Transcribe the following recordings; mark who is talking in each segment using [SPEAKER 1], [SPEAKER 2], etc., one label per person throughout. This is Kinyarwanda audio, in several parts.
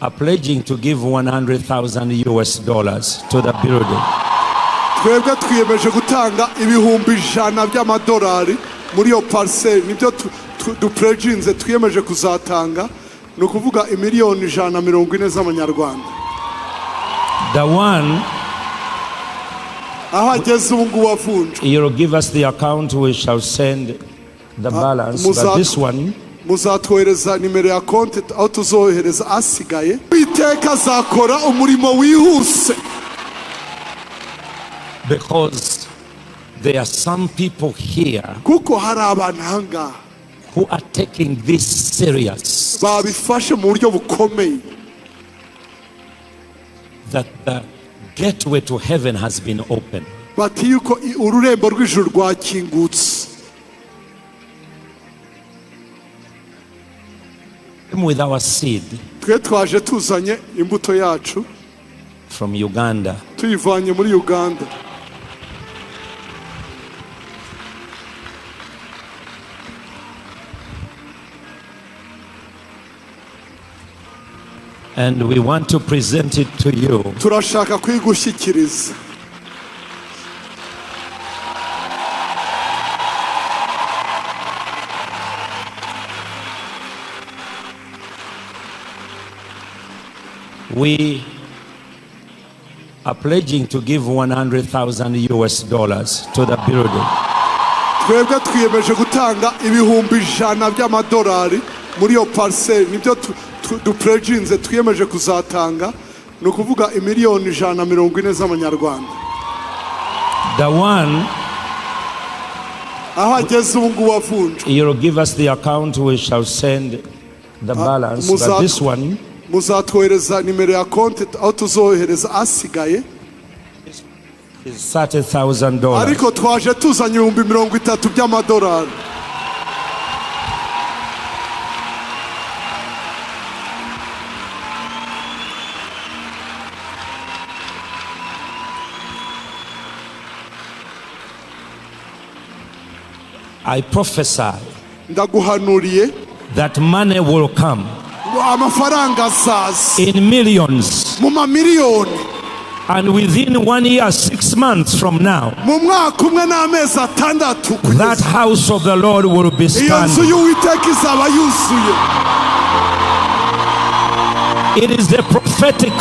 [SPEAKER 1] are pledging to give $100,000 to the building.
[SPEAKER 2] twebwe twiyemeje gutanga ibihumbi 100 by'amadolari muri yo parcelle. Nibyo dupledginze twiyemeje kuzatanga, no kuvuga imiliyoni 140 z'amanyarwanda.
[SPEAKER 1] The one you'll give us the account, we shall send the balance, but this one
[SPEAKER 2] muzatwohereza nimero ya konti aho tuzohereza asigaye. Iteka zakora umurimo wihuse,
[SPEAKER 1] because there are some people here
[SPEAKER 2] kuko hari abantu hanga
[SPEAKER 1] who are taking this serious,
[SPEAKER 2] babifashe mu buryo bukomeye,
[SPEAKER 1] that the gateway to heaven has been opened.
[SPEAKER 2] bati yuko ururembo rw'ijuru rwakingutse.
[SPEAKER 1] With our seed
[SPEAKER 2] twe twaje tuzanye imbuto yacu
[SPEAKER 1] from Uganda,
[SPEAKER 2] tuyivanye muri Uganda.
[SPEAKER 1] and we want to present it to you.
[SPEAKER 2] Turashaka kwigushyikiriza.
[SPEAKER 1] We are pledging to give $100,000 to the building.
[SPEAKER 2] twebwe twiyemeje gutanga ibihumbi 100 by'amadolari muri yo parcelle. Nibyo dupledginze twiyemeje kuzatanga, no kuvuga imiliyoni 140 z'amanyarwanda.
[SPEAKER 1] The one you'll give us the account, we shall send the balance, but this one
[SPEAKER 2] muzatwohereza nimero ya konti aho tuzohereza asigaye
[SPEAKER 1] is $30,000.
[SPEAKER 2] ariko twaje tuzanye ibihumbi 30 by'amadolari.
[SPEAKER 1] I prophesy
[SPEAKER 2] ndaguhanuriye
[SPEAKER 1] that money will come
[SPEAKER 2] amafaranga azaza
[SPEAKER 1] in millions,
[SPEAKER 2] mu mamiliyoni,
[SPEAKER 1] and within 1 year 6 months from now,
[SPEAKER 2] mu mwaka umwe n'amezi 6
[SPEAKER 1] that house of the Lord will be
[SPEAKER 2] iyo nzu
[SPEAKER 1] standing.
[SPEAKER 2] y'Uwiteka izaba yuzuye.
[SPEAKER 1] It is a prophetic.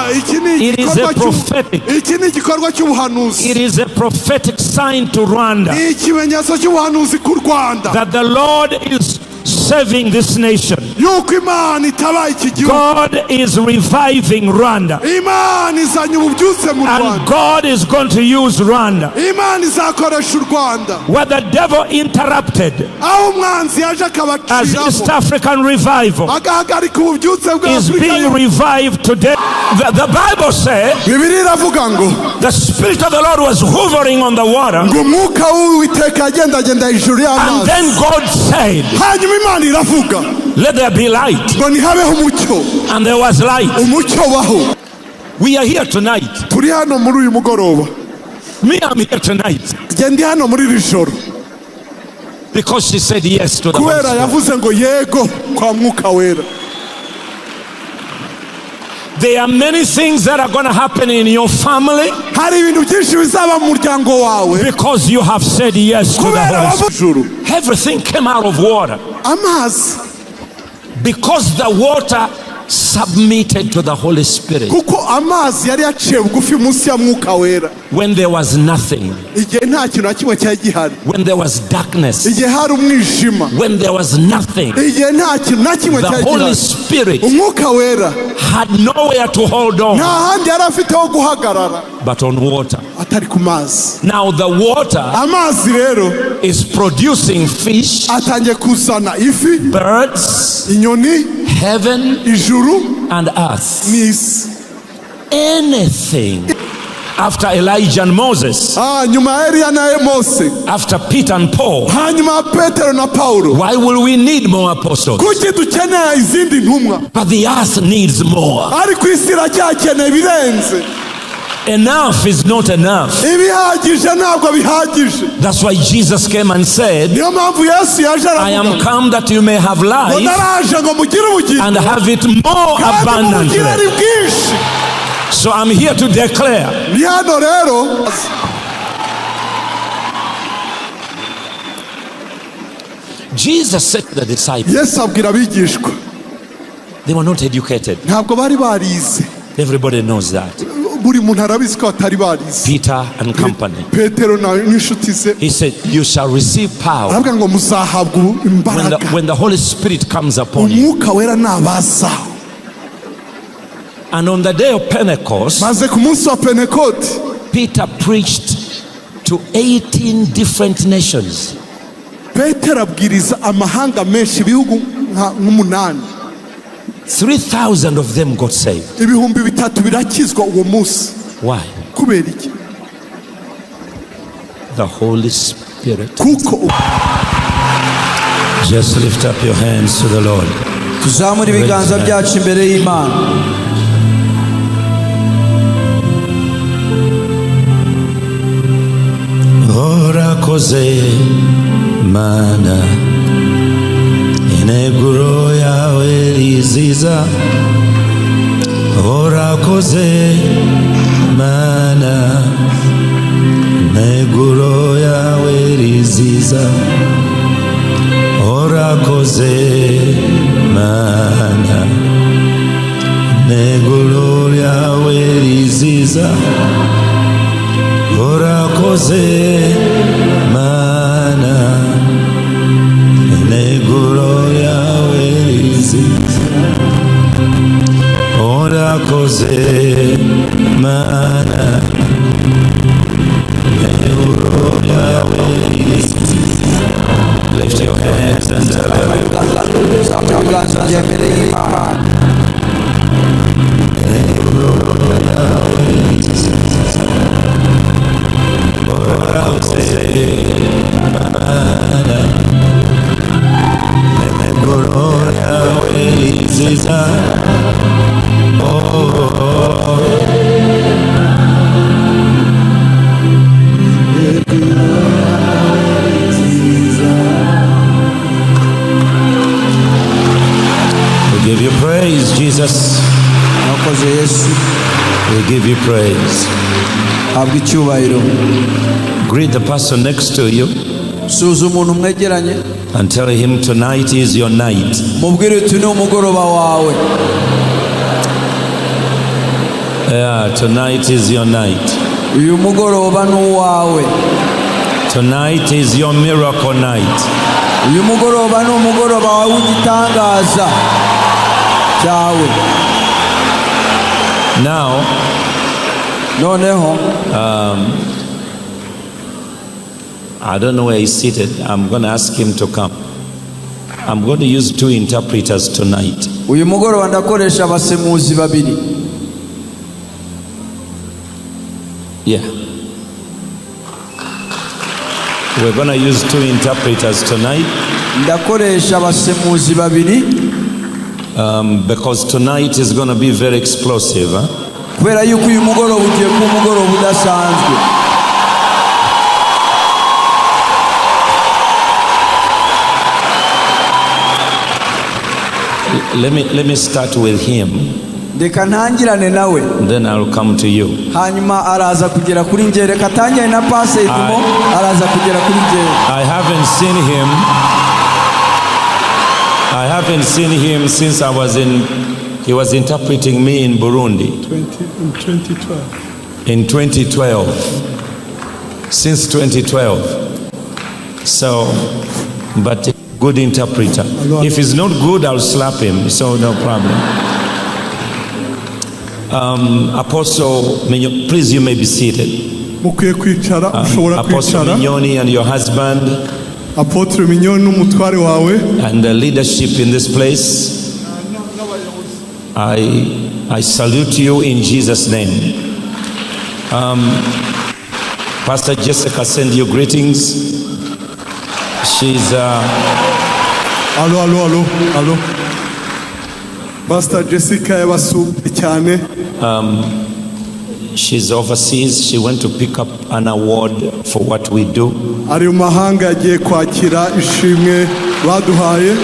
[SPEAKER 1] It is a prophetic.
[SPEAKER 2] iki ni igikorwa cy'ubuhanuzi.
[SPEAKER 1] It is a prophetic sign to Rwanda
[SPEAKER 2] ikimenyetso cy'ubuhanuzi ku Rwanda
[SPEAKER 1] that the Lord is saving this nation.
[SPEAKER 2] yuko Imana itabaye iki gihugu.
[SPEAKER 1] God is reviving Rwanda,
[SPEAKER 2] Imana izanye ububyutse mu
[SPEAKER 1] and
[SPEAKER 2] Rwanda.
[SPEAKER 1] God is going to use Rwanda.
[SPEAKER 2] Imana izakoresha u Rwanda.
[SPEAKER 1] Where the devil interrupted
[SPEAKER 2] aho umwanzi yaje
[SPEAKER 1] as
[SPEAKER 2] akabaciramo,
[SPEAKER 1] East African revival
[SPEAKER 2] agahagarika ububyutse bwa
[SPEAKER 1] is being
[SPEAKER 2] Afurika.
[SPEAKER 1] revived today. The Bible says
[SPEAKER 2] Bibiliya iravuga ngo
[SPEAKER 1] the Spirit of the Lord was hovering on the water,
[SPEAKER 2] ngo umwuka w'Uwiteka agendagenda hejuru
[SPEAKER 1] and
[SPEAKER 2] y'amazi.
[SPEAKER 1] then God said,
[SPEAKER 2] hanyuma Imana iravuga
[SPEAKER 1] let there be light,
[SPEAKER 2] ngo nihabeho umucyo,
[SPEAKER 1] and there was light.
[SPEAKER 2] umucyo baho.
[SPEAKER 1] We are here tonight.
[SPEAKER 2] turi hano muri uyu mugoroba.
[SPEAKER 1] Me, I'm here tonight
[SPEAKER 2] Nge ndi hano muri iri joro
[SPEAKER 1] because she said yes to the Holy
[SPEAKER 2] kubera
[SPEAKER 1] Spirit.
[SPEAKER 2] yavuze ngo yego kwa mwuka wera.
[SPEAKER 1] There are many things that are going to happen in your family
[SPEAKER 2] hari ibintu byinshi bizaba mu muryango wawe
[SPEAKER 1] because you have said yes to the
[SPEAKER 2] kubera
[SPEAKER 1] Holy Spirit.
[SPEAKER 2] wavuze
[SPEAKER 1] Everything came out of water
[SPEAKER 2] amazi,
[SPEAKER 1] because the water submitted to the Holy Spirit.
[SPEAKER 2] kuko amazi yari yaciye bugufi munsi ya mwuka wera.
[SPEAKER 1] When there was nothing,
[SPEAKER 2] igihe nta kintu na kimwe cyari gihari,
[SPEAKER 1] when there was darkness,
[SPEAKER 2] igihe hari umwijima,
[SPEAKER 1] when there was nothing,
[SPEAKER 2] igihe nta kintu na kimwe
[SPEAKER 1] the
[SPEAKER 2] cyari
[SPEAKER 1] Holy
[SPEAKER 2] gihari,
[SPEAKER 1] Spirit
[SPEAKER 2] umwuka wera
[SPEAKER 1] had nowhere to hold on
[SPEAKER 2] nta handi yari afite ho guhagarara
[SPEAKER 1] but on water.
[SPEAKER 2] atari ku mazi.
[SPEAKER 1] Now the water
[SPEAKER 2] Amazi rero
[SPEAKER 1] is producing fish,
[SPEAKER 2] atangiye kuzana ifi,
[SPEAKER 1] birds,
[SPEAKER 2] inyoni,
[SPEAKER 1] heaven,
[SPEAKER 2] ijuru
[SPEAKER 1] and earth.
[SPEAKER 2] n'isi.
[SPEAKER 1] Anything. After Elijah and Moses,
[SPEAKER 2] nyuma ya Eliya na Mose,
[SPEAKER 1] after Peter and Paul,
[SPEAKER 2] hanyuma ya Petero na Paulo.
[SPEAKER 1] why will we need more apostles?
[SPEAKER 2] kuki dukeneye izindi ntumwa?
[SPEAKER 1] But the earth needs more.
[SPEAKER 2] ariko isi iracyakeneye ibirenze.
[SPEAKER 1] enough is not enough. That's why Jesus came and said, I am come that you may have life and have it more abundantly. So I'm here to declare, Jesus said to the disciples, they were not educated. Everybody knows that. Peter and company. He said, you shall receive power when the Holy Spirit comes upon you. And on the day of Pentecost, Peter preached to 18 different nations. 3,000 of them got saved. Why? The Holy Spirit. Just lift up your hands to the Lord. Ora koze mana ineguro yawe riziza. Ora koze mana ineguro yawe riziza. Ora koze mana ineguro yawe riziza. Ora koze mana neguro yawe riziza. Ora koze mana neguro yawe riziza. Lift your hands and tell everyone. We give you praise, Jesus. We give you praise. Greet the person next to you and tell him tonight is your night. Yeah, tonight is your night. Tonight is your miracle night. Now, I don't know where he's seated. I'm going to ask him to come. I'm going to use 2 interpreters tonight. Yeah. We're going to use 2 interpreters tonight. Because tonight is going to be very explosive. Huh? Let me start with him. Then I'll come to you. I haven't seen him since he was interpreting me in Burundi. In 2012. Since 2012. So, but good interpreter. If he's not good, I'll slap him, so no problem. Apostle Minyoni, please, you may be seated. Apostle Minyoni and your husband and the leadership in this place, I salute you in Jesus' name. Pastor Jessica send you greetings. She's
[SPEAKER 2] Hello. Pastor Jessica yabasuye cyane.
[SPEAKER 1] she's overseas. She went to pick up an award for what we do.
[SPEAKER 2] Ari mahanga yagiye kwakira ishimwe baduhaye.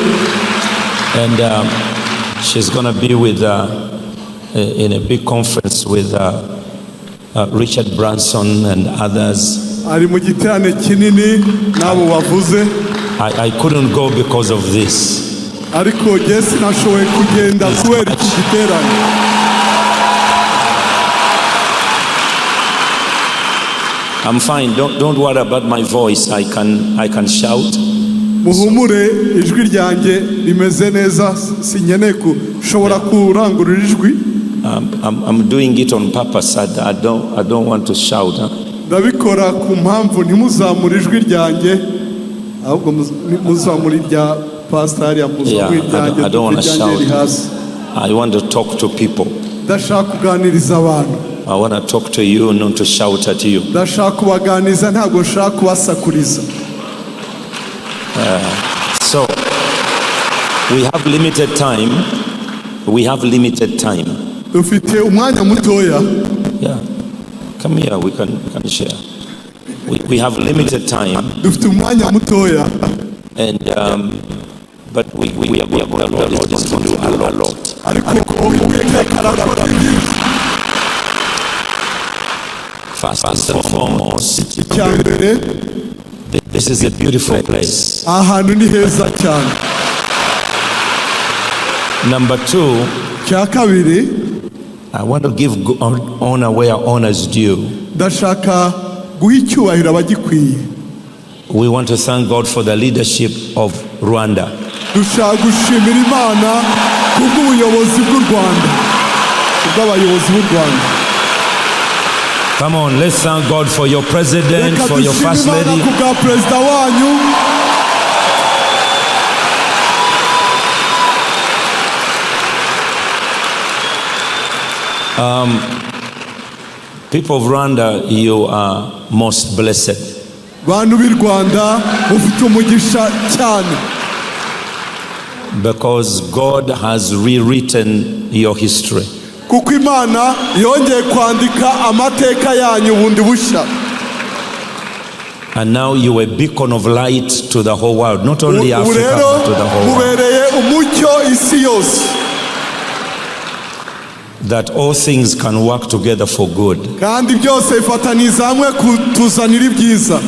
[SPEAKER 1] And she's going to be with in a big conference with Richard Branson and others.
[SPEAKER 2] Ari mu giterane kinini nabo wavuze.
[SPEAKER 1] I couldn't go because of this.
[SPEAKER 2] Ariko Jesse nashoboye kugenda kubera iki giterane.
[SPEAKER 1] I'm fine. Don't worry about my voice. I can shout.
[SPEAKER 2] Muhumure ijwi ryanjye rimeze neza sinkeneye kushobora kurangurura ijwi.
[SPEAKER 1] I'm doing it on purpose. I don't want to shout.
[SPEAKER 2] Ndabikora ku mpamvu ntimuzamure ijwi ryanjye ahubwo muzamure irya pastor ya muzamure ryanjye.
[SPEAKER 1] I don't want to shout. I want to talk to people.
[SPEAKER 2] Ndashaka kuganiriza abantu.
[SPEAKER 1] I want to talk to you, not to shout at you.
[SPEAKER 2] Ndashaka kubaganiza ntabwo nshaka kubasakuriza.
[SPEAKER 1] So we have limited time. We have limited time.
[SPEAKER 2] Dufite umwanya mutoya.
[SPEAKER 1] Yeah, come here. We can share. We have limited time.
[SPEAKER 2] Dufite umwanya mutoya.
[SPEAKER 1] And but we are going to do a lot. First and foremost, this is a beautiful place.
[SPEAKER 2] Ahantu ni heza cyane.
[SPEAKER 1] Number two,
[SPEAKER 2] cya kabiri,
[SPEAKER 1] I want to give honor where honor is due.
[SPEAKER 2] Ndashaka guha icyubahiro abagikwiye.
[SPEAKER 1] We want to thank God for the leadership of Rwanda.
[SPEAKER 2] Dushaka gushimira Imana kubw'ubuyobozi bw'u Rwanda. Kubw'abayobozi b'u Rwanda.
[SPEAKER 1] Come on, let's thank God for your president, for your first lady. People of Rwanda, you are most blessed. Because God has rewritten your history.
[SPEAKER 2] Kuko Imana yongeye kwandika amateka yanyu bundi bushya.
[SPEAKER 1] And now you are a beacon of light to the whole world, not only Africa but to the whole world.
[SPEAKER 2] Mubereye umucyo isi yose.
[SPEAKER 1] That all things can work together for good.
[SPEAKER 2] Kandi byose bifataniza hamwe kutuzanira ibyiza.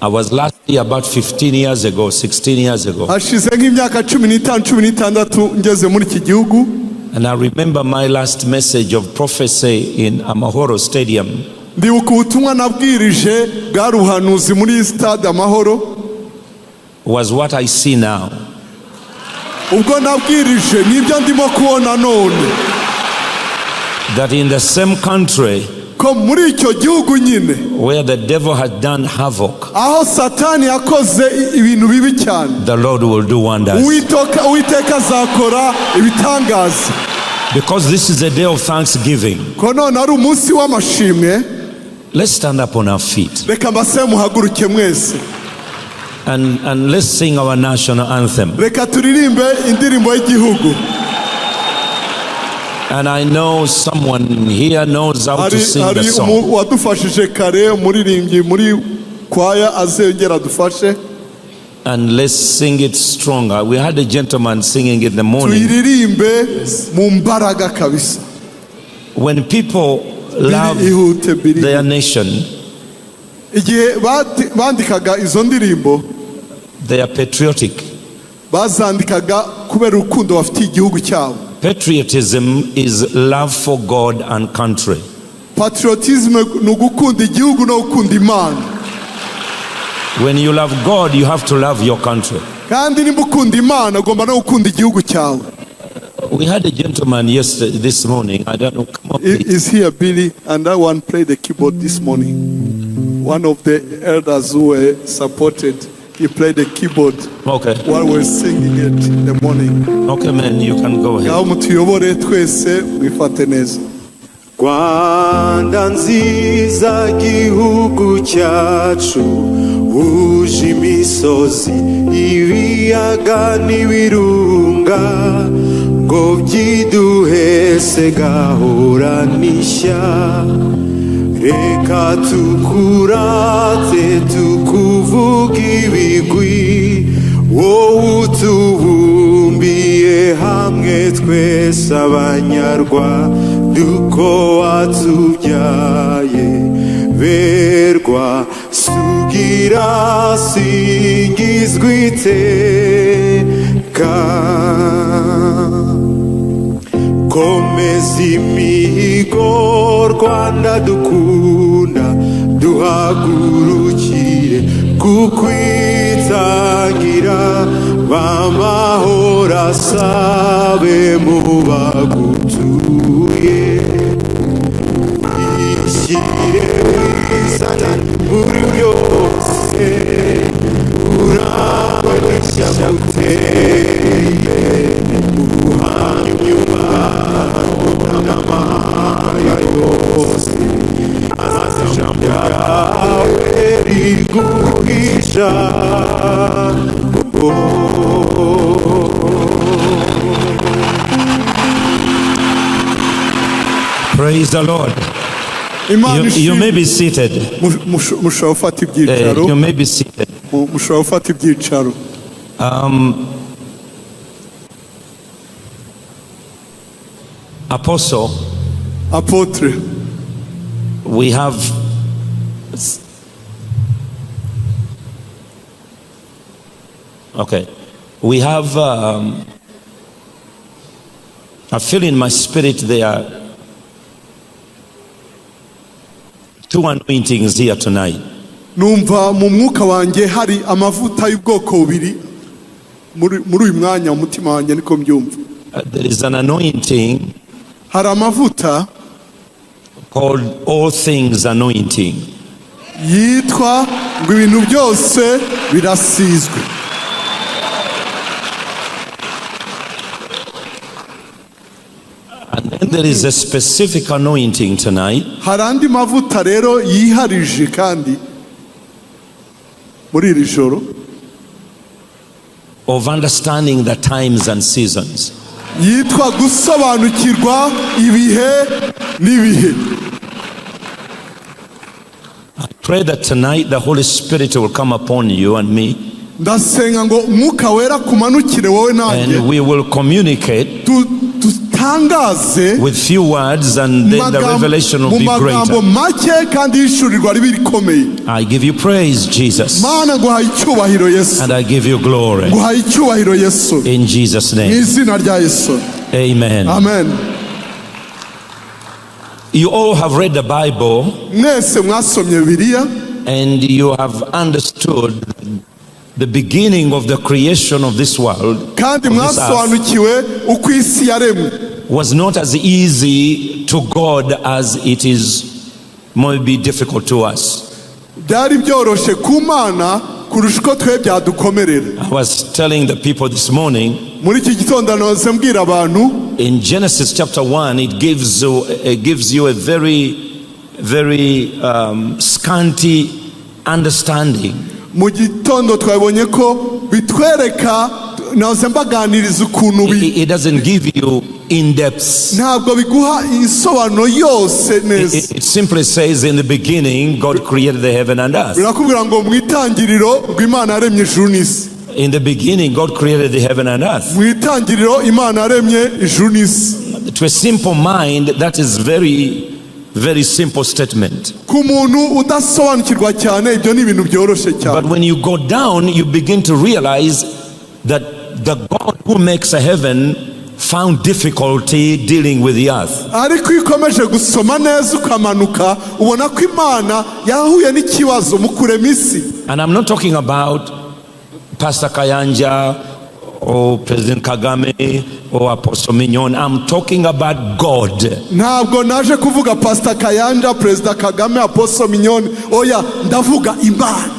[SPEAKER 1] I was last here about 15 years ago, 16 years ago.
[SPEAKER 2] Hashize nk'imyaka 15-16 ngeze muri iki gihugu.
[SPEAKER 1] And I remember my last message of prophecy in Amahoro Stadium.
[SPEAKER 2] Ndibuka ubutumwa nabwirije bwaruhanuzi muri stade Amahoro.
[SPEAKER 1] Was what I see now.
[SPEAKER 2] Ubwo nabwirije nibyo ndimo kubona none.
[SPEAKER 1] That in the same country
[SPEAKER 2] ko muri icyo gihugu nyine
[SPEAKER 1] where the devil had done havoc,
[SPEAKER 2] aho Satani yakoze ibintu bibi cyane,
[SPEAKER 1] the Lord will do wonders.
[SPEAKER 2] Uwiteka azakora ibitangaza.
[SPEAKER 1] Because this is a day of thanksgiving.
[SPEAKER 2] Ko none ari umunsi w'amashimwe.
[SPEAKER 1] Let's stand up on our feet.
[SPEAKER 2] Reka mbase muhaguruke mwese.
[SPEAKER 1] And let's sing our national anthem.
[SPEAKER 2] Reka turirimbe indirimbo y'igihugu.
[SPEAKER 1] And I know someone here knows how to sing the song.
[SPEAKER 2] Wadufashije kare umuririmbyi muri kwaya azengera dufashe.
[SPEAKER 1] And let's sing it stronger. We had a gentleman singing in the morning.
[SPEAKER 2] Tuyiririmbe mu mbaraga kabisa.
[SPEAKER 1] When people love their nation,
[SPEAKER 2] igihe bandikaga izo ndirimbo,
[SPEAKER 1] they are patriotic.
[SPEAKER 2] Bazandikaga kubera urukundo bafitiye igihugu cyabo.
[SPEAKER 1] Patriotism is love for God and country.
[SPEAKER 2] Patriotism ni ugukunda igihugu no gukunda Imana.
[SPEAKER 1] When you love God, you have to love your country.
[SPEAKER 2] Kandi nimba ukunda Imana ugomba no gukunda igihugu cyawe.
[SPEAKER 1] We had a gentleman this morning. I don't know. Come on,
[SPEAKER 2] is here Billy, and that one played the keyboard this morning. One of the elders who were supported, he played the keyboard.
[SPEAKER 1] Okay.
[SPEAKER 2] While we're singing it in the morning.
[SPEAKER 1] Okay, man, you can go ahead.
[SPEAKER 2] Mutuyobore twese mwifate neza.
[SPEAKER 3] Rwanda nziza gihugu cyacu, uje imisozi ibiyaga n'ibirunga, ngo byiduhese gahoranisha. Reka tukurate tukuvuga ibigwi, wowe utubumbiye hamwe twese abanyarwanda uko watubyaye. Berwa sugira singizwa iteka, komeza imihigo Rwanda dukunda, duhagurukire kukwitangira, b'amahoro asabe mu bagutuye. Ishyire wizana muri byose, urabeshya guteye ubuhanyuma n'amahaye yose, maze ijambo ryawe riguhisha.
[SPEAKER 1] Praise the Lord. You may be seated. You may be seated. Apostle,
[SPEAKER 2] Apôtre,
[SPEAKER 1] we have I feel in my spirit there are two anointings here tonight.
[SPEAKER 2] Numva mu mwuka wanjye hari amavuta y'ubwoko bubiri muri uyu mwanya, umutima wanjye niko mbyumva.
[SPEAKER 1] There is an anointing
[SPEAKER 2] hari amavuta
[SPEAKER 1] called all things anointing.
[SPEAKER 2] Yitwa ngo ibintu byose birasizwe.
[SPEAKER 1] And then there is a specific anointing tonight.
[SPEAKER 2] Harandi mavuta rero yiharije kandi muri iri joro
[SPEAKER 1] of understanding the times and seasons.
[SPEAKER 2] Yitwa gusobanukirwa ibihe n'ibihe.
[SPEAKER 1] I pray that tonight the Holy Spirit will come upon you and me.
[SPEAKER 2] Ndasenga ngo Mwuka Wera kumanukire wowe nanjye.
[SPEAKER 1] And we will communicate with few words, and then the revelation will be greater. I give you praise, Jesus. And I give you glory. In Jesus' name. Amen.
[SPEAKER 2] Amen.
[SPEAKER 1] You all have read the Bible, and you have understood the beginning of the creation of this world, was not as easy to God as it is maybe difficult to us. I was telling the people this morning, in Genesis chapter 1, it gives you a very, very scanty understanding. It doesn't give you in depth. It simply says, in the beginning God created the heaven and earth. In the beginning God created the heaven and earth. To a simple mind, that is very, very simple statement. But when you go down, you begin to realize that the God who makes a heaven found difficulty dealing with the earth. And I'm not talking about Pastor Kayanja or President Kagame or Apostle Minyoni. I'm talking about God.
[SPEAKER 2] Ntabwo naje kuvuga Pastor Kayanja, President Kagame, Apostle Minyoni. Oya, ndavuga Imana.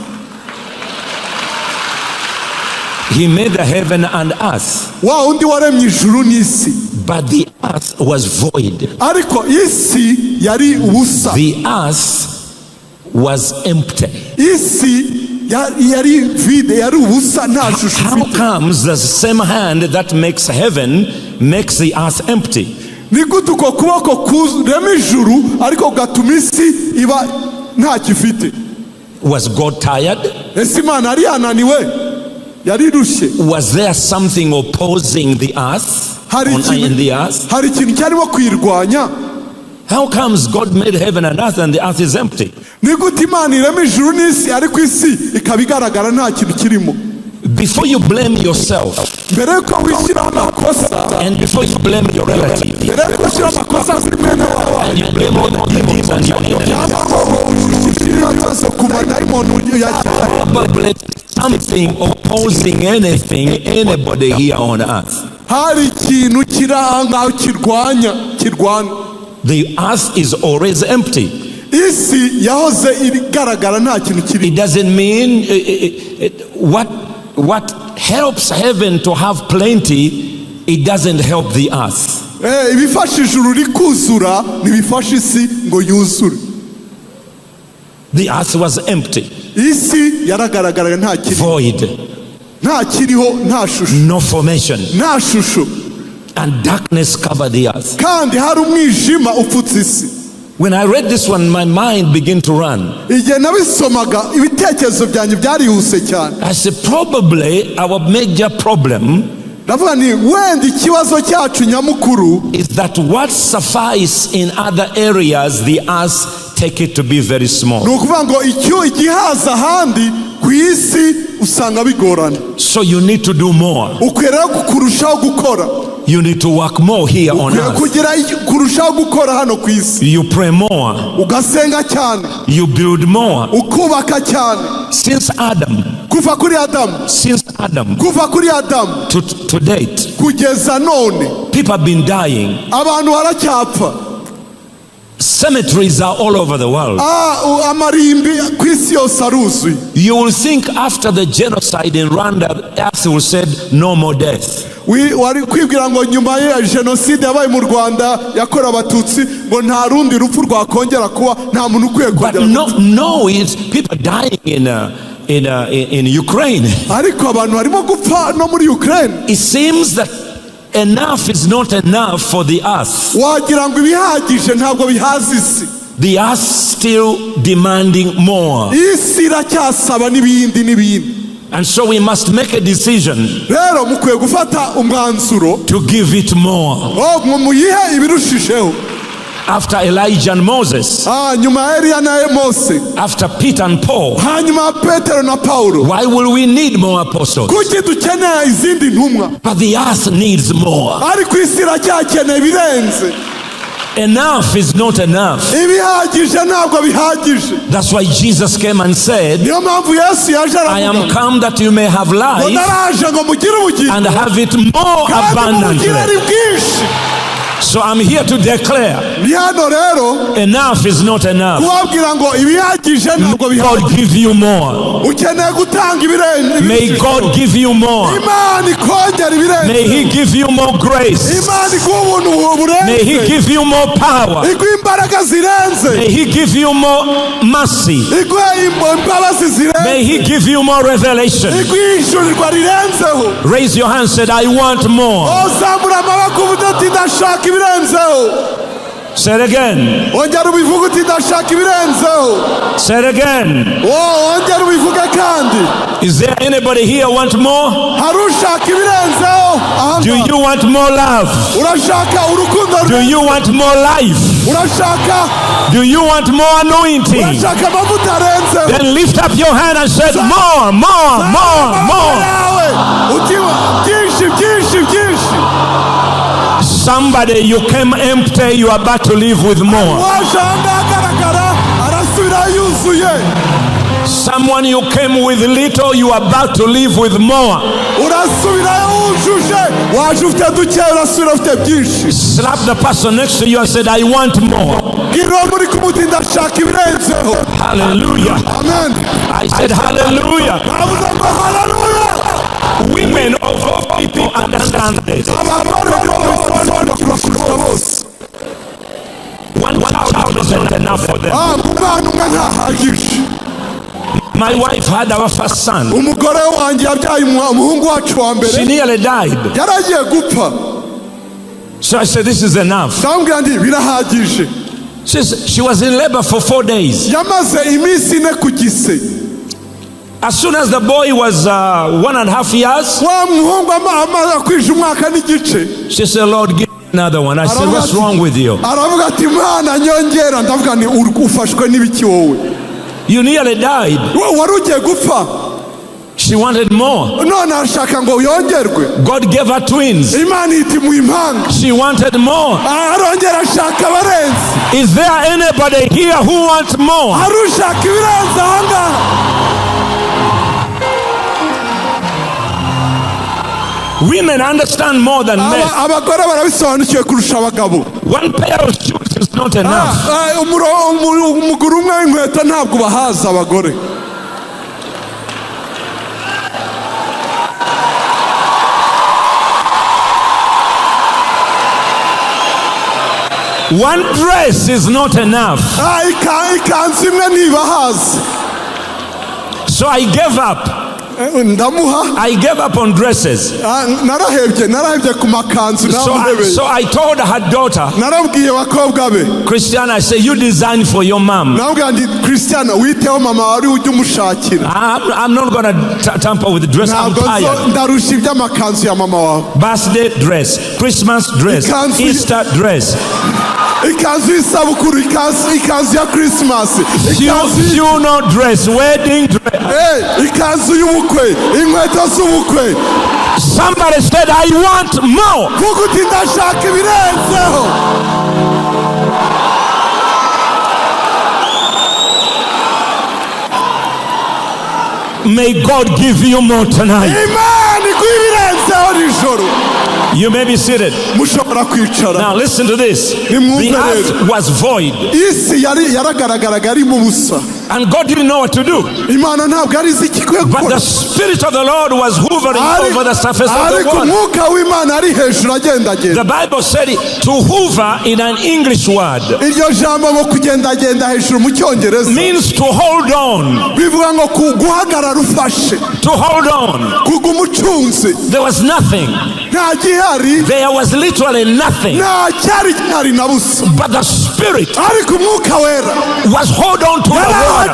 [SPEAKER 1] He made the heaven and earth.
[SPEAKER 2] Wa undi waremye ijuru n'isi.
[SPEAKER 1] But the earth was void.
[SPEAKER 2] Ariko isi yari ubusa.
[SPEAKER 1] The earth was empty.
[SPEAKER 2] Isi yari vide, yari ubusa, nta shusho
[SPEAKER 1] How
[SPEAKER 2] ifite.
[SPEAKER 1] comes the same hand that makes heaven makes the earth empty?
[SPEAKER 2] Ni gute uko kuboko kurema ijuru ariko gatuma isi iba nta gifite?
[SPEAKER 1] Was God tired?
[SPEAKER 2] Ese Imana yari yananiwe? Yari irushye?
[SPEAKER 1] Was there something opposing the earth? In the earth?
[SPEAKER 2] Hari ikintu cyarimo kwirwanya?
[SPEAKER 1] How comes God made heaven and earth and the earth is empty?
[SPEAKER 2] Ni gute Imana irema ijuru n'isi ariko isi ikaba igaragara nta kintu kirimo?
[SPEAKER 1] Before you blame yourself,
[SPEAKER 2] mbere yuko wishyiraho amakosa,
[SPEAKER 1] and before you blame your relative,
[SPEAKER 2] mbere yuko ushyira amakosa kuri mwene wawe,
[SPEAKER 1] and you blame all the demons and your enemies, probably something opposing anything, anybody here on earth.
[SPEAKER 2] hari ikintu kiranga kirwana.
[SPEAKER 1] The earth is always empty.
[SPEAKER 2] Isi yahoze igaragara nta kintu kiri.
[SPEAKER 1] It doesn't mean what helps heaven to have plenty, it doesn't help the earth.
[SPEAKER 2] Ibifasha ijuru rikuzura ntibifasha isi ngo yuzure.
[SPEAKER 1] The earth was empty.
[SPEAKER 2] Isi yaragaragara nta kiri.
[SPEAKER 1] Void.
[SPEAKER 2] Nta kiriho, nta shusho.
[SPEAKER 1] No formation.
[SPEAKER 2] Nta shusho.
[SPEAKER 1] And darkness covered the earth.
[SPEAKER 2] Kandi hari umwijima upfutse isi.
[SPEAKER 1] When I read this one, my mind began to run.
[SPEAKER 2] Igihe nabisomaga ibitekerezo byanjye byarihuse cyane.
[SPEAKER 1] I said probably our major problem
[SPEAKER 2] ndavuga ni wenda ikibazo cyacu nyamukuru
[SPEAKER 1] is that what suffice in other areas, the earth take it to be very small.
[SPEAKER 2] Nukuvuga ngo icyo igihaza ahandi ku isi usanga bigorana.
[SPEAKER 1] So you need to do more.
[SPEAKER 2] Ukwiriye kurushaho gukora.
[SPEAKER 1] You need to work more here on earth.
[SPEAKER 2] Kurushaho gukora hano ku isi.
[SPEAKER 1] You pray more.
[SPEAKER 2] Ugasenga cyane.
[SPEAKER 1] You build more.
[SPEAKER 2] Ukubaka cyane.
[SPEAKER 1] Since Adam.
[SPEAKER 2] Kuva kuri Adamu.
[SPEAKER 1] Since Adam.
[SPEAKER 2] Kuva kuri Adamu.
[SPEAKER 1] To date.
[SPEAKER 2] Kugeza none.
[SPEAKER 1] People have been dying.
[SPEAKER 2] Abantu baracyapfa.
[SPEAKER 1] Cemeteries are all over the world.
[SPEAKER 2] Amarimbi ku isi yose aruzuye.
[SPEAKER 1] You will think after the genocide in Rwanda, earth will said no more death.
[SPEAKER 2] Wari kwibwira ngo nyuma ya genocide yabaye mu Rwanda yakorewe abatutsi ngo nta rundi rupfu rwakongera kuba, nta muntu ukwiye kongera.
[SPEAKER 1] But no, it's people dying in Ukraine.
[SPEAKER 2] Ariko abantu barimo gupfa no muri Ukraine.
[SPEAKER 1] It seems that enough is not enough for the earth.
[SPEAKER 2] Wagira ngo ibihagije ntabwo bihaza isi.
[SPEAKER 1] The earth still demanding more.
[SPEAKER 2] Isi iracyasaba n'ibindi.
[SPEAKER 1] And so we must make a decision
[SPEAKER 2] rero mukwiye gufata umwanzuro
[SPEAKER 1] to give it more.
[SPEAKER 2] Muyihe ibirushijeho.
[SPEAKER 1] After Elijah and Moses,
[SPEAKER 2] nyuma ya Eliya na Mose,
[SPEAKER 1] after Peter and Paul,
[SPEAKER 2] hanyuma Petero na Paulo,
[SPEAKER 1] why will we need more apostles?
[SPEAKER 2] kuki dukeneye izindi ntumwa?
[SPEAKER 1] But the earth needs more.
[SPEAKER 2] Ariko isi iracyakeneye ibirenze.
[SPEAKER 1] Enough is not enough.
[SPEAKER 2] Ibihagije ntabwo bihagije.
[SPEAKER 1] That's why Jesus came and said,
[SPEAKER 2] niyo mpamvu Yesu yaje aravuga,
[SPEAKER 1] I am come that you may have life
[SPEAKER 2] naraje ngo mugire ubugingo
[SPEAKER 1] and have it more abundantly. So I'm here to declare, enough is not enough. God give you more. May God give you more. May He give you more grace. May He give you more power. May He give you more mercy. May He give you more revelation. Raise your hand and say, I want more. Say it again. Say it again. Is there anybody here want more? Do you want more love? Do you want more life? Do you want more anointing? Then lift up your hand and say, more, more, more, more. Somebody, you came empty, you are about to leave with more. Someone, you came with little, you are about to leave with more. Slap the person next to you and said, I want more. Hallelujah.
[SPEAKER 2] Amen.
[SPEAKER 1] I said hallelujah. Women of all people understand this. One child is not enough for them. My wife had our first son.
[SPEAKER 2] umugore wanjye yabyaye umuhungu wacu wa mbere.
[SPEAKER 1] She nearly died.
[SPEAKER 2] Yaragiye gupfa.
[SPEAKER 1] So I said, this is enough.
[SPEAKER 2] Ndamubwira ndi birahagije.
[SPEAKER 1] She was in labor for 4 days.
[SPEAKER 2] Yamaze iminsi 4 ku gise.
[SPEAKER 1] As soon as the boy was 1.5 years,
[SPEAKER 2] wa muhungu amaze kwije umwaka n'igice.
[SPEAKER 1] she said, Lord, give me another one. I said, what's wrong with you?
[SPEAKER 2] Aravuga ati Mana nyongera. Ndavuga ni ufashwe n'ibiki wowe?
[SPEAKER 1] You nearly died.
[SPEAKER 2] Wari ugiye gupfa.
[SPEAKER 1] She wanted more.
[SPEAKER 2] None arashaka ngo yongerwe.
[SPEAKER 1] God gave her twins.
[SPEAKER 2] Imana iti mu impanga.
[SPEAKER 1] She wanted more.
[SPEAKER 2] Arongera ashaka barenze.
[SPEAKER 1] Is there anybody here who wants more?
[SPEAKER 2] Arushaka ibirenze ahanga.
[SPEAKER 1] Women understand more than men.
[SPEAKER 2] Abagore barabisobanukiwe kurusha abagabo.
[SPEAKER 1] One pair of shoes is not enough.
[SPEAKER 2] Umuguru umwe w'inkweto ntabwo bahaza abagore.
[SPEAKER 1] One dress is not enough.
[SPEAKER 2] Ikanzu imwe ntibahaza.
[SPEAKER 1] So I gave up. I gave up on dresses.
[SPEAKER 2] narahebye ku makanzu.
[SPEAKER 1] So I told her daughter,
[SPEAKER 2] narabwiye bakobwa be,
[SPEAKER 1] Christiana, I say, you design for your mom.
[SPEAKER 2] nabwiye ndi Christiana witeho mama wari ujye umushakira.
[SPEAKER 1] I'm not going to tamper with the dress. I'm tired.
[SPEAKER 2] Ndarusha iby'amakanzu ya mama wawe.
[SPEAKER 1] Birthday dress, Christmas dress, Easter dress,
[SPEAKER 2] ikanzu y'isabukuru, ikanzu ya Christmas,
[SPEAKER 1] funeral dress, wedding dress.
[SPEAKER 2] Ikanzu y'ubukwe, inkweto z'ubukwe.
[SPEAKER 1] Somebody said, I want more.
[SPEAKER 2] Vuga uti ndashaka ibirenzeho.
[SPEAKER 1] May God give you more tonight.
[SPEAKER 2] Imana iguhe ibirenzeho nijoro.
[SPEAKER 1] You may be seated.
[SPEAKER 2] Mushobora kwicara.
[SPEAKER 1] Now listen to this. The earth was void.
[SPEAKER 2] Isi yaragaragaraga ari mu busa.
[SPEAKER 1] And God didn't know what to do.
[SPEAKER 2] Imana ntabwo ari izi ikwiye gukora.
[SPEAKER 1] But the Spirit of the Lord was hovering over the surface of the
[SPEAKER 2] ariko
[SPEAKER 1] water.
[SPEAKER 2] umwuka w'Imana ari hejuru agendagenda.
[SPEAKER 1] The Bible said to hover in an English word
[SPEAKER 2] iryo jambo ngo kugendagenda hejuru mu Cyongereza
[SPEAKER 1] means to hold on.
[SPEAKER 2] bivuga ngo guhagarara ufashe.
[SPEAKER 1] To hold on.
[SPEAKER 2] Kuguma ucunze.
[SPEAKER 1] There was nothing.
[SPEAKER 2] Nta gihari.
[SPEAKER 1] There was literally nothing.
[SPEAKER 2] Nta cyari gihari na busa.
[SPEAKER 1] But the Spirit
[SPEAKER 2] ariko umwuka wera
[SPEAKER 1] was hold on to the water. Was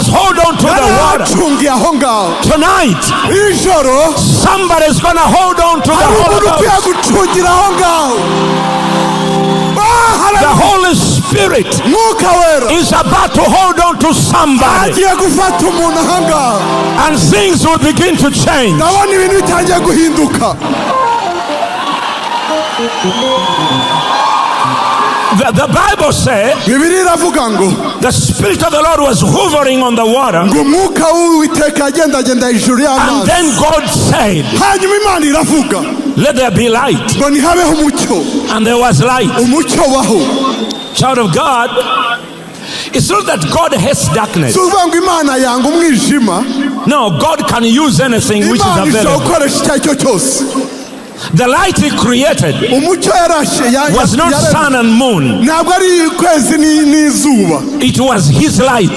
[SPEAKER 1] hold on to the water. Tonight, somebody's going to hold on to the Holy Ghost. The Holy Spirit is about to hold on to somebody. And things will begin to change. The Bible said the Spirit of the Lord was hovering on the water. And then God said, let there be light. And there was light. Child of God, it's not that God hates darkness. No, God can use anything which is available. The light he created was not sun and moon. It was his light.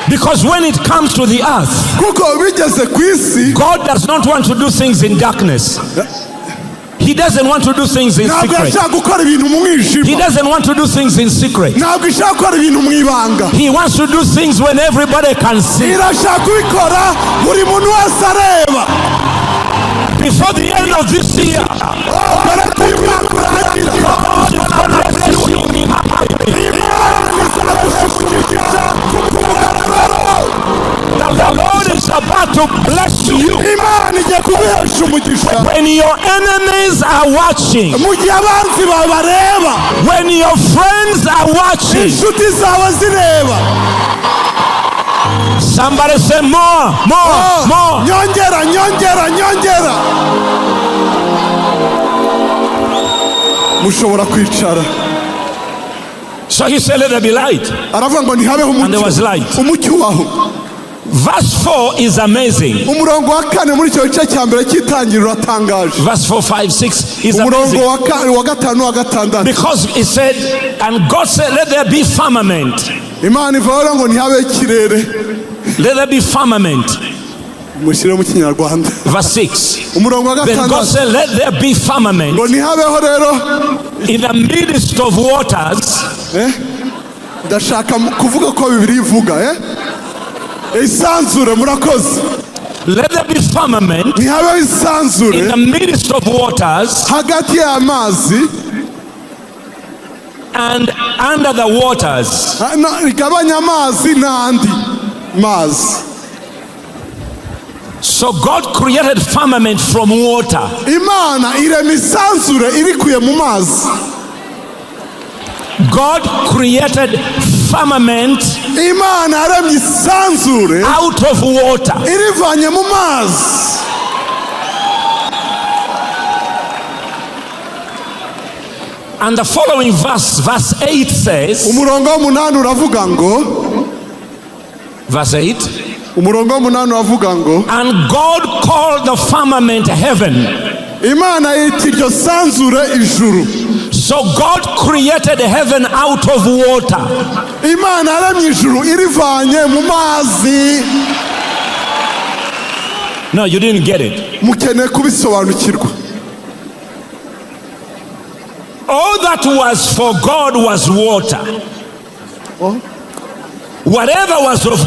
[SPEAKER 1] Because when it comes to the earth, God does not want to do things in darkness. He doesn't want to do things in secret. He doesn't want to do things in secret. He wants to do things when everybody can see. Before the end of this year, the Lord is about to bless you. When your enemies are watching, when your friends are watching, somebody say more. So he said, let there be light. And there was light. Verse 4 is amazing.
[SPEAKER 2] umurongo wa kane muri icyo gice cya mbere cy'itangiriro uratangaje.
[SPEAKER 1] Verse 4, 5, 6 is
[SPEAKER 2] umurongo
[SPEAKER 1] amazing.
[SPEAKER 2] wa gatanu wa gatandatu.
[SPEAKER 1] Because it said, and God said, let there be firmament.
[SPEAKER 2] Imana ivuga ngo ntihabe ikirere.
[SPEAKER 1] Let there be firmament.
[SPEAKER 2] Mushyire mu Kinyarwanda.
[SPEAKER 1] Verse 6.
[SPEAKER 2] umurongo wa
[SPEAKER 1] Then God
[SPEAKER 2] gatandatu.
[SPEAKER 1] said, let there be firmament
[SPEAKER 2] ngo ntihabeho rero
[SPEAKER 1] in the midst of waters.
[SPEAKER 2] ndashaka kuvuga ko Bibiliya ivuga isanzure. Murakoze.
[SPEAKER 1] Let there be firmament
[SPEAKER 2] ntihabeho isanzure
[SPEAKER 1] in the midst of waters
[SPEAKER 2] hagati y'amazi
[SPEAKER 1] and under the waters.
[SPEAKER 2] rigabanya amazi n'andi mazi.
[SPEAKER 1] So God created firmament from water.
[SPEAKER 2] Imana irema isanzure irikuye mu mazi.
[SPEAKER 1] God created firmament
[SPEAKER 2] Imana yaremye isanzure
[SPEAKER 1] out of water.
[SPEAKER 2] irivanye mu mazi.
[SPEAKER 1] And the following verse 8 says,
[SPEAKER 2] umurongo w'umunani uravuga ngo,
[SPEAKER 1] verse 8,
[SPEAKER 2] umurongo w'umunani uravuga ngo,
[SPEAKER 1] and God called the firmament heaven.
[SPEAKER 2] Imana yita iryo sanzure ijuru.
[SPEAKER 1] So God created heaven out of water.
[SPEAKER 2] Imana yaremye ijuru irivanye mu mazi.
[SPEAKER 1] No, you didn't get it.
[SPEAKER 2] Mukeneye kubisobanukirwa.
[SPEAKER 1] All that was for God was water. Whatever was of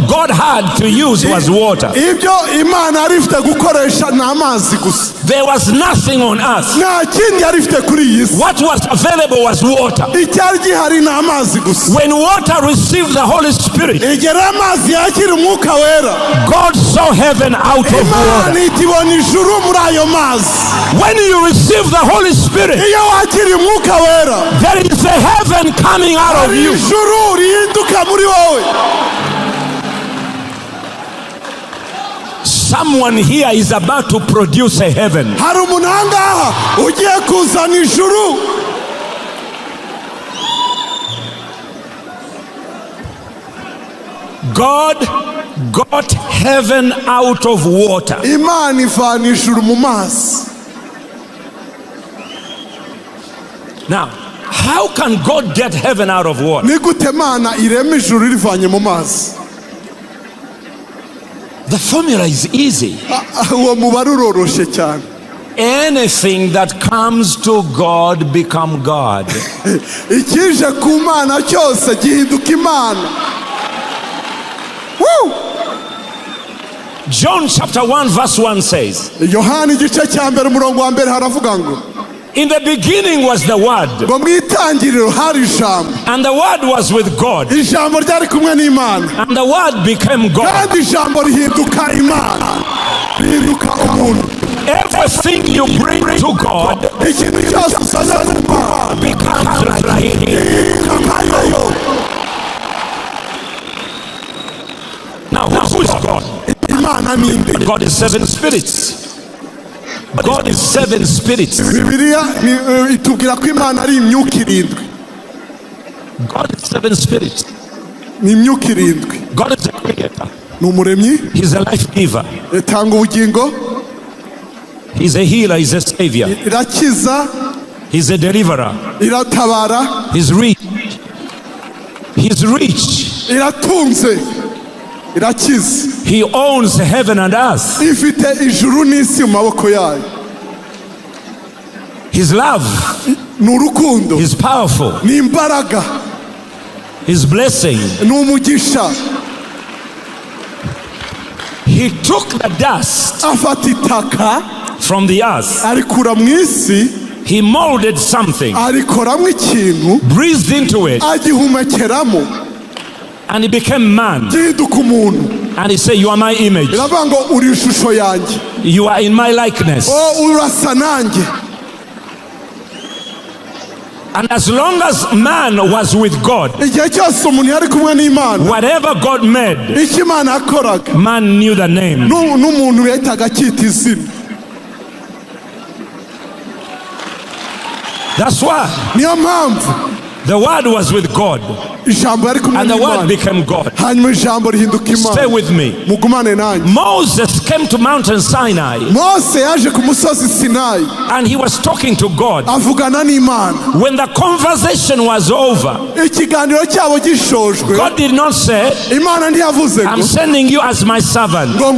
[SPEAKER 1] God had to use was water.
[SPEAKER 2] Ibyo Imana yari ifite gukoresha ni amazi gusa.
[SPEAKER 1] There was nothing on earth.
[SPEAKER 2] Nta kindi yari ifite kuri iyi si.
[SPEAKER 1] What was available was water.
[SPEAKER 2] Icyari gihari ni amazi gusa.
[SPEAKER 1] When water received the Holy Spirit,
[SPEAKER 2] Igihe amazi yakira umwuka wera,
[SPEAKER 1] God saw heaven out of water.
[SPEAKER 2] Imana itibona ijuru muri ayo mazi.
[SPEAKER 1] When you receive the Holy Spirit,
[SPEAKER 2] Iyo wakira umwuka wera,
[SPEAKER 1] there is a heaven coming out of you.
[SPEAKER 2] ijuru rihinduka muri wowe.
[SPEAKER 1] Someone here is about to produce a heaven.
[SPEAKER 2] Hari umuntu ahangaha ugiye kuzana ijuru.
[SPEAKER 1] God got heaven out of water.
[SPEAKER 2] Imana ivana ijuru mu mazi.
[SPEAKER 1] Now, how can God get heaven out of water?
[SPEAKER 2] Ni gute Imana irema ijuru rivanye mu mazi?
[SPEAKER 1] The formula is easy.
[SPEAKER 2] Uwo mubare uroroshye cyane.
[SPEAKER 1] Anything that comes to God become God.
[SPEAKER 2] Ikije ku Mana cyose gihinduka Imana. Woo!
[SPEAKER 1] John chapter 1 verse 1 says,
[SPEAKER 2] Yohana igice cya mbere umurongo wa mbere haravuga ngo,
[SPEAKER 1] in the beginning was the Word,
[SPEAKER 2] ngo mu itangiriro hari ijambo.
[SPEAKER 1] and the Word was with God,
[SPEAKER 2] Ijambo ryari kumwe n'Imana.
[SPEAKER 1] and the Word became God.
[SPEAKER 2] Kandi ijambo rihinduka Imana. Rihinduka umuntu.
[SPEAKER 1] Everything you bring to God
[SPEAKER 2] Ikintu cyose uzana ku Mana
[SPEAKER 1] becomes like Him. Now, who is God?
[SPEAKER 2] Imana ni nde?
[SPEAKER 1] God is seven spirits. God is seven spirits.
[SPEAKER 2] Bibiliya itubwira ko Imana ari imyuka irindwi.
[SPEAKER 1] God is seven spirits.
[SPEAKER 2] Ni imyuka irindwi.
[SPEAKER 1] God is a creator.
[SPEAKER 2] Ni umuremyi.
[SPEAKER 1] He's a life giver.
[SPEAKER 2] Itanga ubugingo.
[SPEAKER 1] He's a healer. He's a savior.
[SPEAKER 2] Irakiza.
[SPEAKER 1] He's a deliverer.
[SPEAKER 2] Iratabara.
[SPEAKER 1] He's rich. He's rich.
[SPEAKER 2] Iratunze. Irakiza.
[SPEAKER 1] He owns heaven and earth.
[SPEAKER 2] Ifite ijuru n'isi mu maboko yayo.
[SPEAKER 1] His love.
[SPEAKER 2] Ni urukundo.
[SPEAKER 1] He's powerful.
[SPEAKER 2] Ni imbaraga.
[SPEAKER 1] His blessing.
[SPEAKER 2] Ni umugisha.
[SPEAKER 1] He took the dust
[SPEAKER 2] Afata itaka
[SPEAKER 1] from the earth.
[SPEAKER 2] arikura mu isi,
[SPEAKER 1] He molded something,
[SPEAKER 2] arikoramo ikintu,
[SPEAKER 1] breathed into it,
[SPEAKER 2] agihumekeramo,
[SPEAKER 1] and he became man.
[SPEAKER 2] gihinduka umuntu.
[SPEAKER 1] And he said, you are my image.
[SPEAKER 2] Iravuga ngo uri ishusho yanjye.
[SPEAKER 1] You are in my likeness.
[SPEAKER 2] Urasa nanjye.
[SPEAKER 1] And as long as man was with God,
[SPEAKER 2] Igihe cyose umuntu yari kumwe n'Imana,
[SPEAKER 1] whatever God made,
[SPEAKER 2] icyo Imana yakoraga,
[SPEAKER 1] man knew the name.
[SPEAKER 2] n'umuntu yahitaga akita izina.
[SPEAKER 1] That's why
[SPEAKER 2] Niyo mpamvu
[SPEAKER 1] the Word was with God. And the word became God. Stay with me. Moses came to Mountain Sinai. And he was talking to God. When the conversation was over, God did not say, I'm sending you as my servant. No.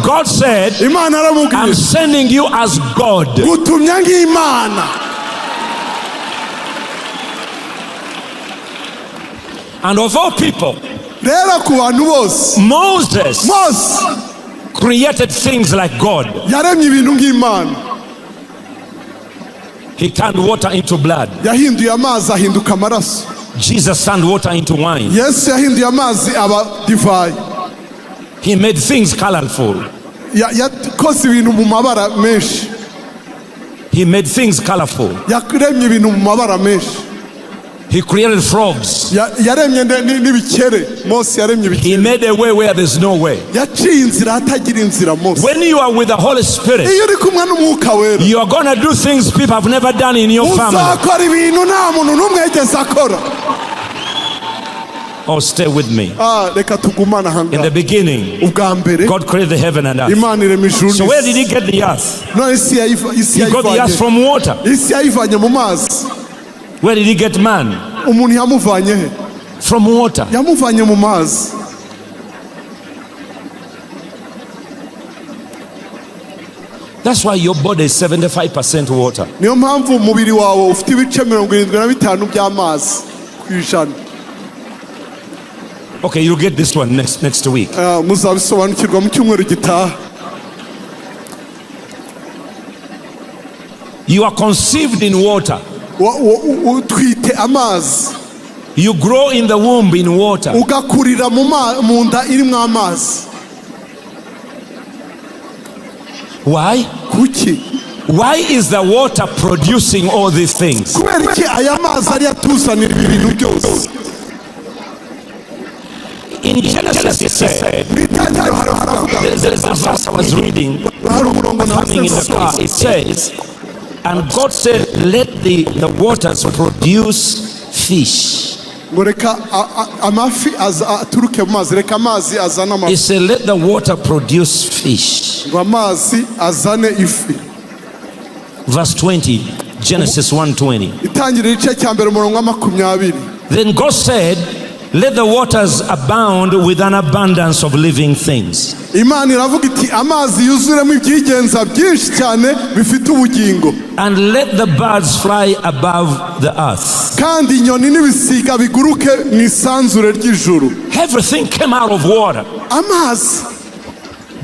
[SPEAKER 1] God said, I'm sending you as God. And of all people, Moses created things like God. He turned water into blood. Jesus turned water into wine. He made things colorful. He made things colorful. He created frogs. He made a way where there's no way. When you are with the Holy Spirit, you are going to do things people have never done in your family. Oh, stay with me. In the beginning, God created the heaven and earth. So where did he get the earth? He got the earth from water. Where did he get man? From water. That's why your body is 75% water. Okay, you'll get this one next week. You are conceived in water. You grow in the womb in water. Why? Why is the water producing all these things? In Genesis it said, there's a verse I was reading, coming in the car, it says, and God said, let the waters produce fish. He said, let the water produce fish. Verse 20, Genesis 1:20. Then God said, let the waters abound with an abundance of living things. And let the birds fly above the earth. Everything came out of water.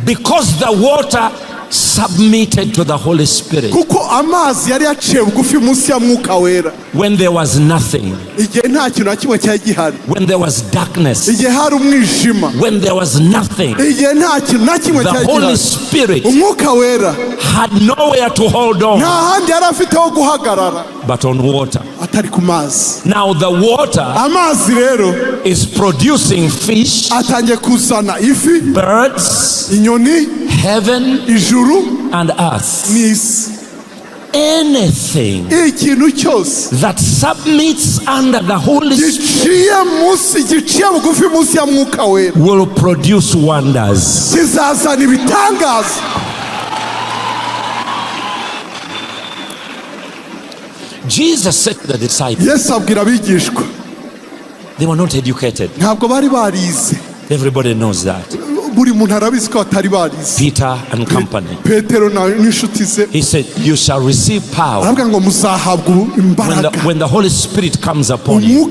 [SPEAKER 1] Because the water submitted to the Holy Spirit. When there was nothing, when there was darkness, when there was nothing, the Holy Spirit had nowhere to hold on but on water. Now the water is producing fish, birds, heaven, and earth. Anything that submits under the Holy Spirit will produce wonders. Jesus said to the disciples, they were not educated. Everybody knows that. Peter and company. He said, you shall receive power when the Holy Spirit comes upon you.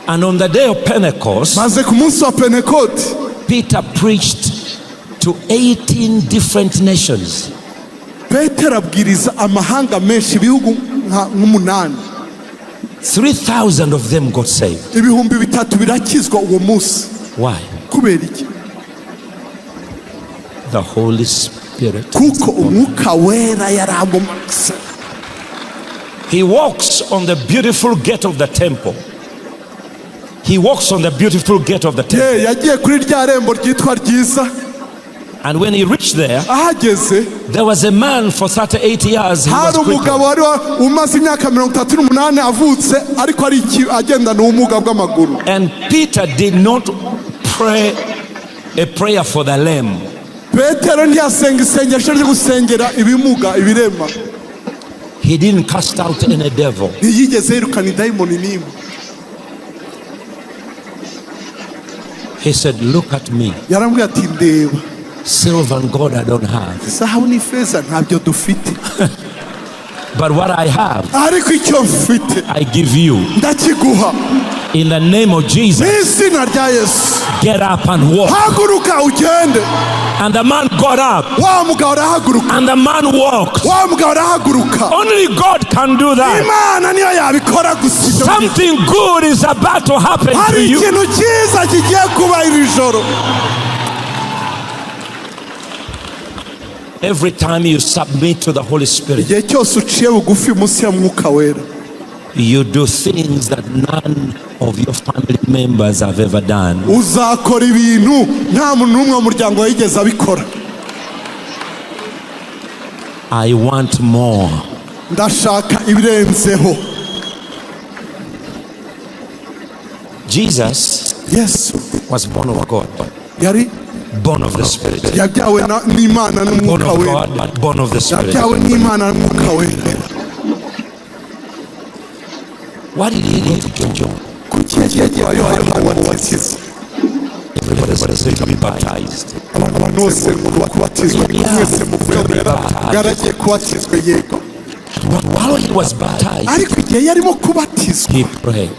[SPEAKER 1] And on the day of Pentecost, Peter preached to 18 different nations. 3,000 of them got saved. Why? The Holy Spirit. He walks on the beautiful gate of the temple. He walks on the beautiful gate of the temple. And when he reached there, there was a man for 38 years. He was crippled. And Peter did not pray a prayer for the lame. He didn't cast out any devil. He said, look at me. Silver and gold I don't have. But what I have, I give you. In the name of Jesus, get up and walk. And the man got up. And the man walked. Only God can do that. Something good is about to happen to you. Every time you submit to the Holy Spirit, you do things that none of your family members have ever done. I want more. Jesus was born of God. Born of the Spirit. Born of God, born of the Spirit. Why did he need to John? Everybody said to be baptized. While he was baptized, he prayed.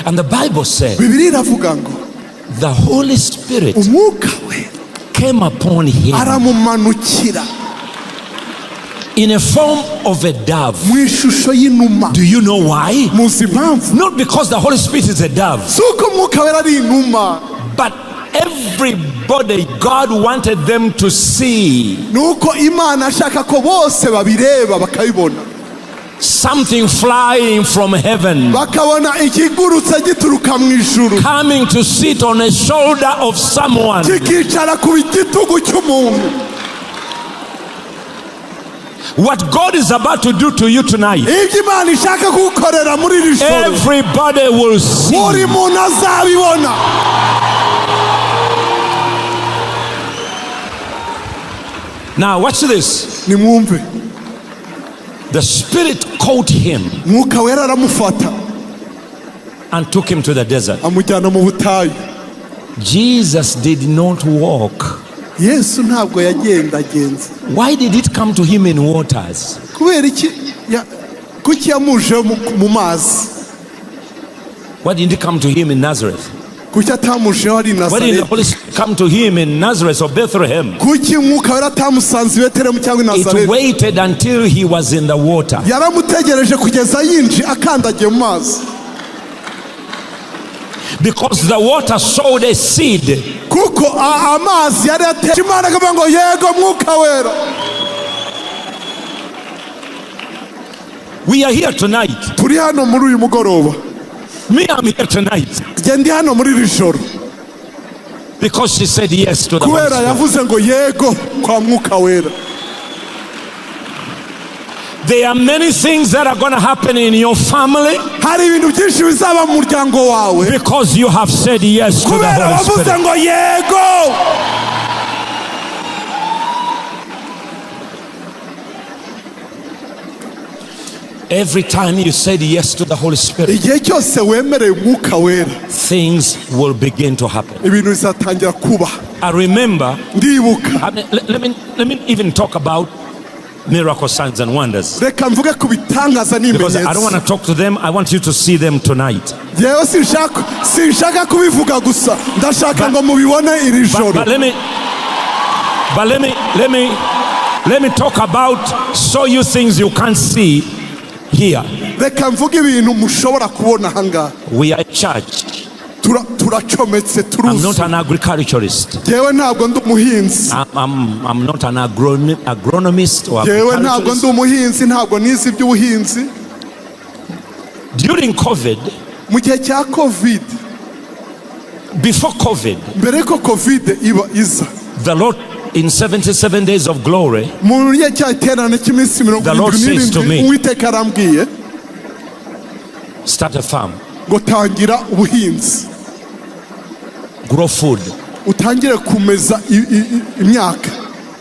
[SPEAKER 1] And the Bible said, the Holy Spirit came upon him in a form of a dove. Do you know why? Not because the Holy Spirit is a dove, but everybody God wanted them to see something flying from heaven, coming to sit on a shoulder of someone. What God is about to do to you tonight, everybody will see. Now watch this. The Spirit caught him and took him to the desert. Jesus did not walk. Why did it come to him in waters? Why didn't it come to him in Nazareth? Why didn't the Holy Spirit come to him in Nazareth or Bethlehem? It waited until he was in the water. Because the water sowed a seed. We are here tonight. Me, I'm here tonight because she said yes to the Holy Spirit. There are many things that are going to happen in your family because you have said yes to the Holy Spirit. Every time you said yes to the Holy Spirit, things will begin to happen. I remember, let me even talk about miracle signs and wonders, because I don't want to talk to them. I want you to see them tonight. But let me talk about show you things you can't see here. We are a church. I'm not an agriculturist. I'm not an agronomist or agriculturist. During COVID, before COVID, The Lord, in 77 days of glory,
[SPEAKER 2] the
[SPEAKER 1] Lord says to me, start a farm, grow food.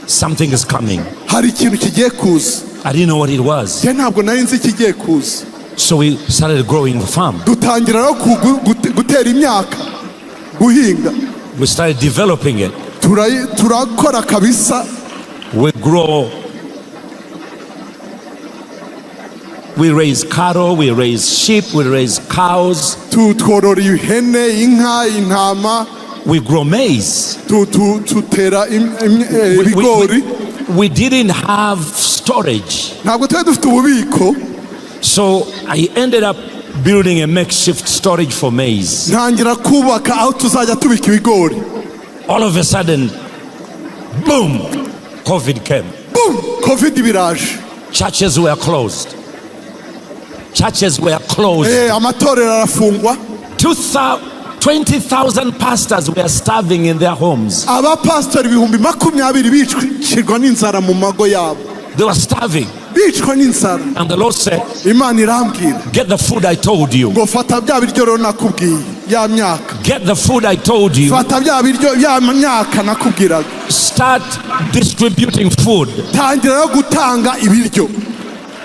[SPEAKER 1] Something is coming. I didn't know what it was. So we started growing the farm. We started developing it. We grow. We raise cattle, we raise sheep, we raise cows. We grow maize. We didn't have storage. So I ended up building a makeshift storage for maize. All of a sudden, boom, COVID came. Churches were closed. Churches were closed. 20,000 pastors were starving in their homes. They were starving. And the Lord said, get the food I told you. Get the food I told you. Start distributing food.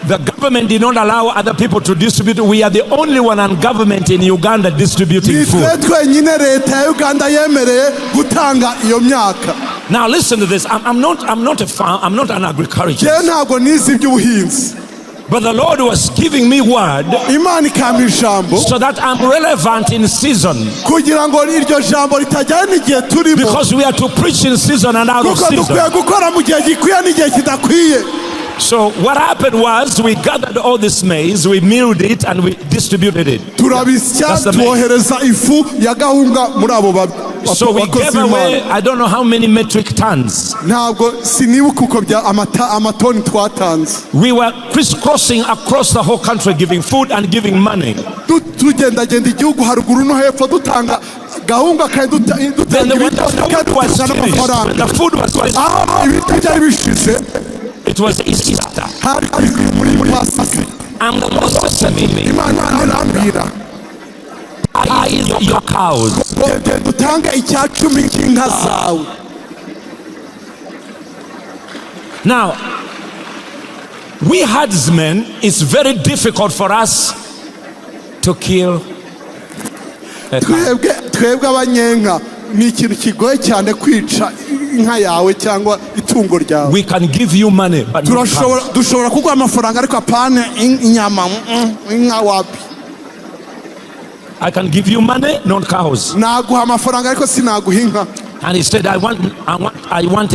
[SPEAKER 1] The government did not allow other people to distribute. We are the only one on government in Uganda distributing food. Now listen to this. I'm not a farmer. I'm not an agriculturist. But the Lord was giving me word so that I'm relevant in season. Because we are to preach in season and out of season. So what happened was we gathered all this maize, we milled it, and we distributed it. That's the maize. So we gave away, I don't know how many metric tons. We were crisscrossing across the whole country, giving food and giving money. Then when the food was finished, it was Easter. And the Lord said to me, tithe your cows. Now, we herdsmen, it's very difficult for us to kill a cow. We can give you money, but not cows. I can give you money, not cows. And he said, I wanted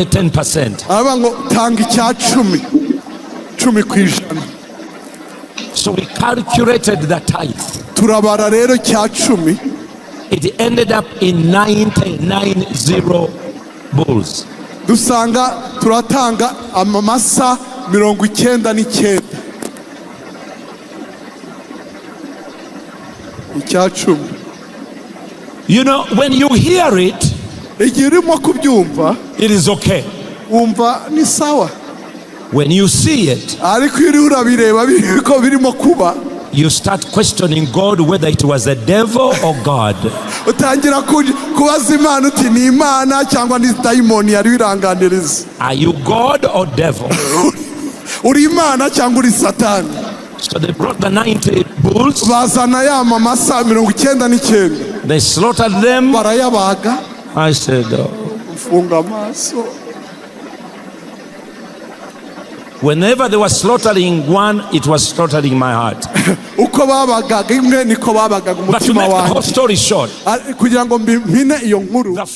[SPEAKER 1] 10%. So we calculated the tithe. It ended up in 90 bulls. You know, when you hear it, it is okay. When you see it, you start questioning God whether it was the devil or God. Are you God or devil? So they brought the 90 bulls. They slaughtered them. I said, whenever they were slaughtering one, it was slaughtering my heart. But to make the whole story short, the